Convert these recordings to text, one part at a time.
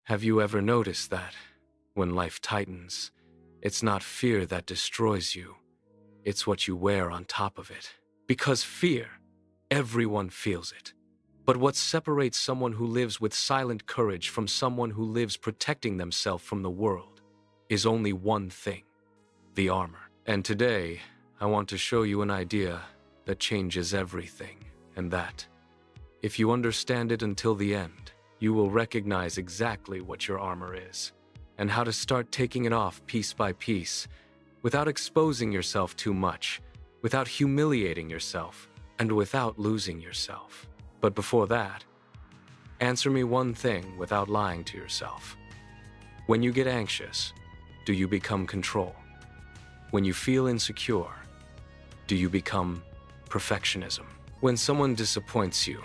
Have you ever noticed that when life tightens, it's not fear that destroys you, it's what you wear on top of it? Because fear, everyone feels it. But what separates someone who lives with silent courage from someone who lives protecting themselves from the world is only one thing: the armor. And today, I want to show you an idea that changes everything, and that, if you understand it until the end, you will recognize exactly what your armor is, and how to start taking it off piece by piece, without exposing yourself too much, without humiliating yourself, and without losing yourself. But before that, answer me one thing without lying to yourself. When you get anxious, do you become control? When you feel insecure, do you become perfectionism? When someone disappoints you,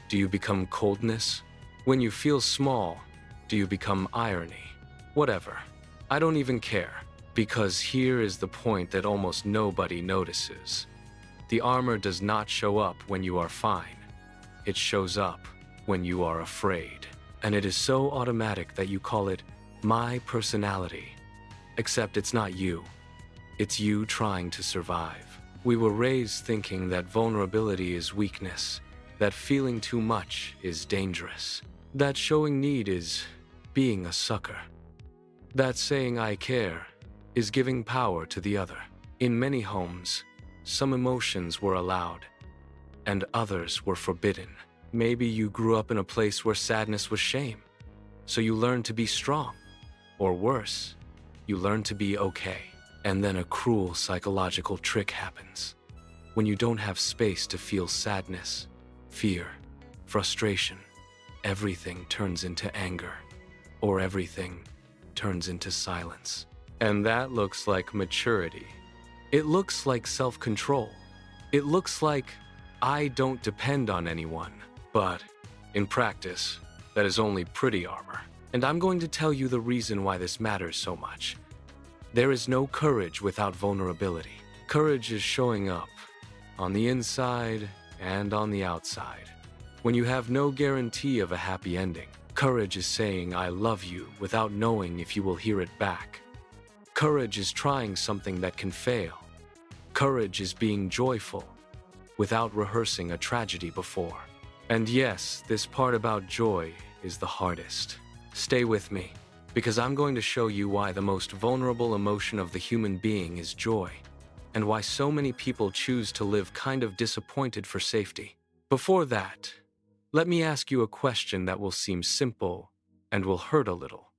do you become coldness? When you feel small, do you become irony? Whatever. I don't even care, because here is the point that almost nobody notices. The armor does not show up when you are fine. It shows up when you are afraid. And it is so automatic that you call it my personality. Except it's not you. It's you trying to survive. We were raised thinking that vulnerability is weakness, that feeling too much is dangerous, that showing need is being a sucker, that saying I care is giving power to the other. In many homes, some emotions were allowed, and others were forbidden. Maybe you grew up in a place where sadness was shame, so you learned to be strong. Or worse, you learned to be okay. And then a cruel psychological trick happens. When you don't have space to feel sadness, fear, frustration, everything turns into anger, or everything turns into silence. And that looks like maturity. It looks like self-control. It looks like I don't depend on anyone. But in practice, that is only pretty armor. And I'm going to tell you the reason why this matters so much. There is no courage without vulnerability. Courage is showing up on the inside and on the outside. When you have no guarantee of a happy ending, courage is saying I love you without knowing if you will hear it back. Courage is trying something that can fail. Courage is being joyful without rehearsing a tragedy before. And yes, this part about joy is the hardest. Stay with me, because I'm going to show you why the most vulnerable emotion of the human being is joy, and why so many people choose to live kind of disappointed for safety. Before that, let me ask you a question that will seem simple and will hurt a little.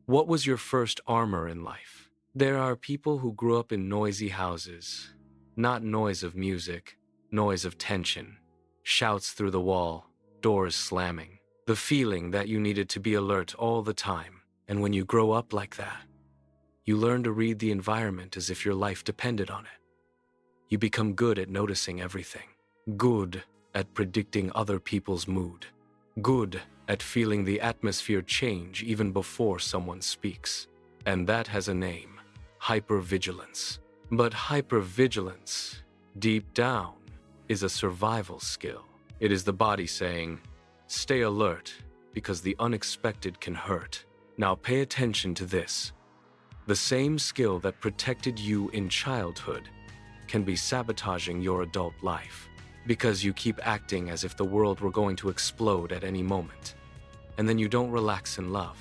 What was your first armor in life? There are people who grew up in noisy houses, not noise of music, noise of tension, shouts through the wall, doors slamming, the feeling that you needed to be alert all the time. And when you grow up like that, you learn to read the environment as if your life depended on it. You become good at noticing everything, good at predicting other people's mood, good at feeling the atmosphere change even before someone speaks. And that has a name: hypervigilance. But hypervigilance, deep down, is a survival skill. It is the body saying, stay alert, because the unexpected can hurt. Now pay attention to this. The same skill that protected you in childhood can be sabotaging your adult life, because you keep acting as if the world were going to explode at any moment. And then you don't relax in love.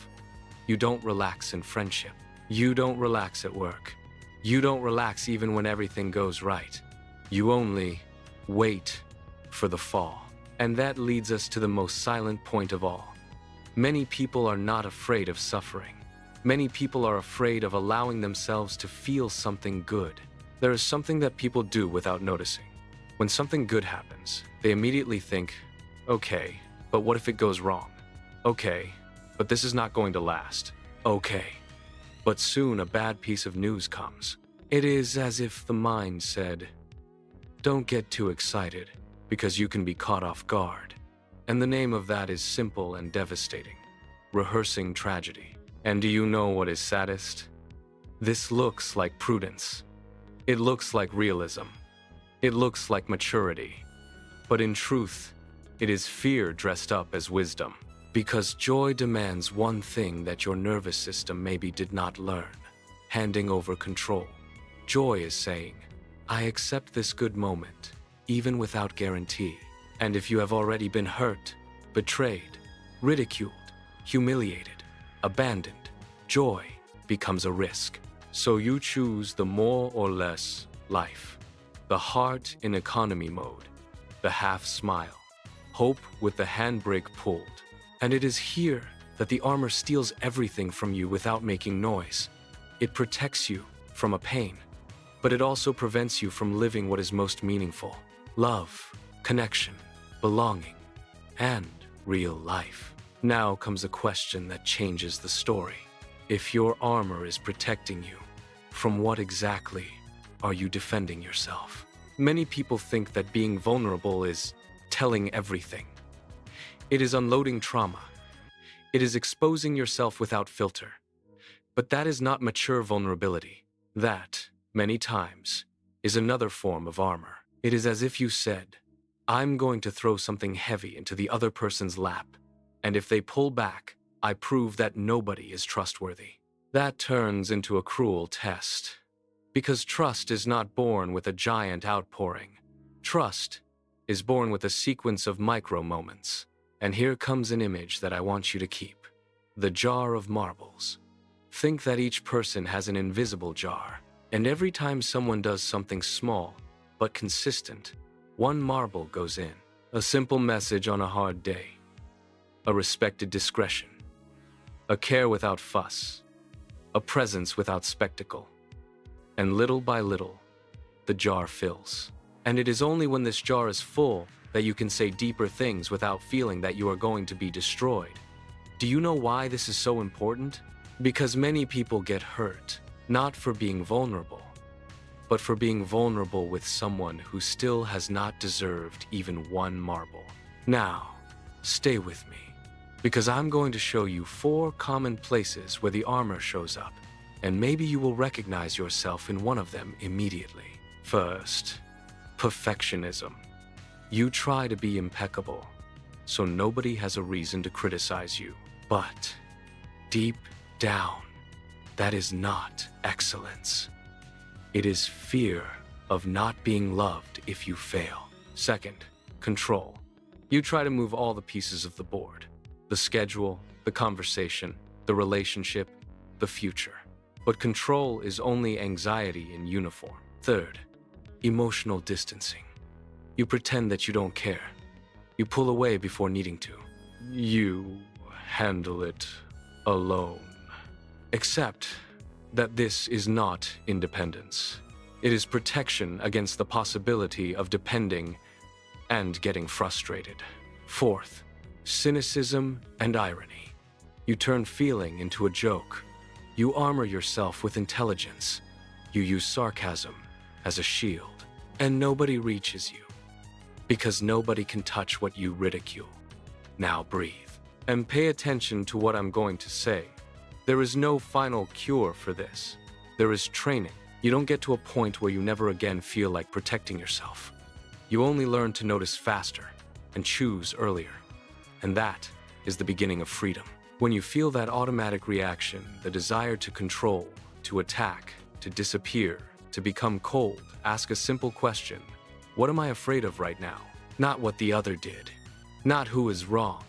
You don't relax in friendship. You don't relax at work. You don't relax even when everything goes right. You only wait for the fall. And that leads us to the most silent point of all. Many people are not afraid of suffering. Many people are afraid of allowing themselves to feel something good. There is something that people do without noticing. When something good happens, they immediately think, okay, but what if it goes wrong? Okay, but this is not going to last. Okay. But soon a bad piece of news comes. It is as if the mind said, don't get too excited, because you can be caught off guard. And the name of that is simple and devastating: rehearsing tragedy. And do you know what is saddest? This looks like prudence. It looks like realism. It looks like maturity. But in truth, it is fear dressed up as wisdom. Because joy demands one thing that your nervous system maybe did not learn: handing over control. Joy is saying, I accept this good moment, even without guarantee. And if you have already been hurt, betrayed, ridiculed, humiliated, abandoned, joy becomes a risk. So you choose the more or less life, the heart in economy mode, the half smile, hope with the handbrake pulled. And it is here that the armor steals everything from you without making noise. It protects you from a pain, but it also prevents you from living what is most meaningful: love, connection, belonging, and real life. Now comes a question that changes the story. If your armor is protecting you, from what exactly are you defending yourself? Many people think that being vulnerable is telling everything. It is unloading trauma. It is exposing yourself without filter. But that is not mature vulnerability. That, many times, is another form of armor. It is as if you said, I'm going to throw something heavy into the other person's lap, and if they pull back, I prove that nobody is trustworthy. That turns into a cruel test. Because trust is not born with a giant outpouring. Trust is born with a sequence of micro moments. And here comes an image that I want you to keep. The jar of marbles. Think that each person has an invisible jar, and every time someone does something small but consistent, one marble goes in. A simple message on a hard day. A respected discretion. A care without fuss. A presence without spectacle. And little by little, the jar fills. And it is only when this jar is full that you can say deeper things without feeling that you are going to be destroyed. Do you know why this is so important? Because many people get hurt, not for being vulnerable, but for being vulnerable with someone who still has not deserved even one marble. Now, stay with me, because I'm going to show you 4 common places where the armor shows up, and maybe you will recognize yourself in one of them immediately. First, perfectionism. You try to be impeccable, so nobody has a reason to criticize you. But deep down, that is not excellence. It is fear of not being loved if you fail. Second, control. You try to move all the pieces of the board: the schedule, the conversation, the relationship, the future. But control is only anxiety in uniform. Third, emotional distancing. You pretend that you don't care. You pull away before needing to. You handle it alone. Except that this is not independence. It is protection against the possibility of depending and getting frustrated. Fourth, cynicism and irony. You turn feeling into a joke. You armor yourself with intelligence. You use sarcasm as a shield. And nobody reaches you, because nobody can touch what you ridicule. Now breathe, and pay attention to what I'm going to say. There is no final cure for this. There is training. You don't get to a point where you never again feel like protecting yourself. You only learn to notice faster and choose earlier. And that is the beginning of freedom. When you feel that automatic reaction, the desire to control, to attack, to disappear, to become cold, ask a simple question. What am I afraid of right now? Not what the other did. Not who is wrong.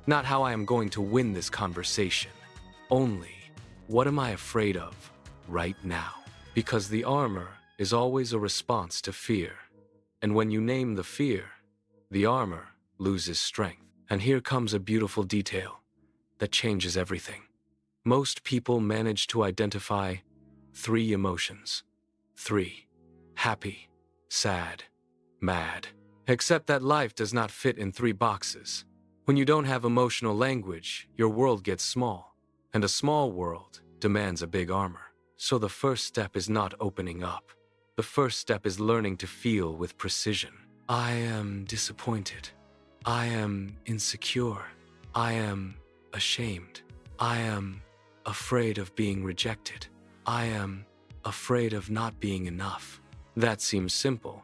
Not how I am going to win this conversation. Only, what am I afraid of right now? Because the armor is always a response to fear. And when you name the fear, the armor loses strength. And here comes a beautiful detail that changes everything. Most people manage to identify 3 emotions. 3. Happy, sad, mad. Except that life does not fit in 3 boxes. When you don't have emotional language, your world gets small. And a small world demands a big armor. So the first step is not opening up. The first step is learning to feel with precision. I am disappointed. I am insecure. I am ashamed. I am afraid of being rejected. I am afraid of not being enough. That seems simple,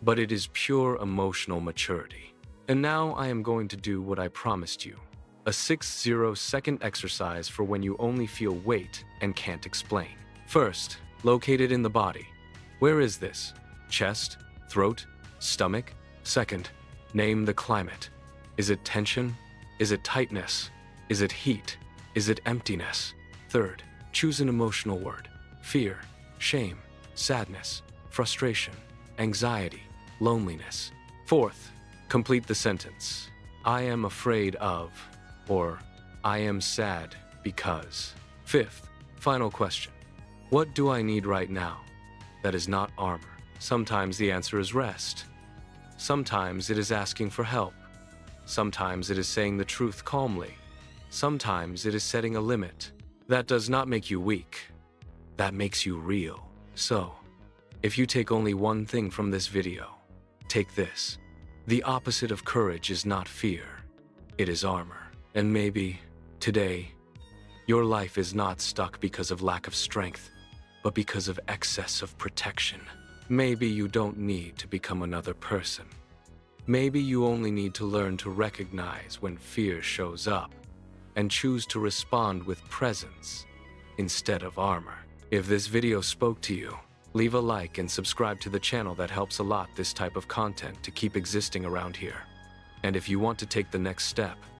but it is pure emotional maturity. And now I am going to do what I promised you. A 60-second exercise for when you only feel weight and can't explain. First, locate it in the body. Where is this? Chest? Throat? Stomach? Second, name the climate. Is it tension? Is it tightness? Is it heat? Is it emptiness? Third, choose an emotional word. Fear, shame, sadness, frustration, anxiety, loneliness. Fourth, complete the sentence. I am afraid of, or I am sad because. Fifth, final question. What do I need right now? That is not armor. Sometimes the answer is rest. Sometimes it is asking for help. Sometimes it is saying the truth calmly. Sometimes it is setting a limit. That does not make you weak. That makes you real. So, if you take only one thing from this video, take this. The opposite of courage is not fear. It is armor. And maybe, today, your life is not stuck because of lack of strength, but because of excess of protection. Maybe you don't need to become another person. Maybe you only need to learn to recognize when fear shows up and choose to respond with presence instead of armor. If this video spoke to you, leave a like and subscribe to the channel. That helps a lot. This type of content to keep existing around here. And if you want to take the next step,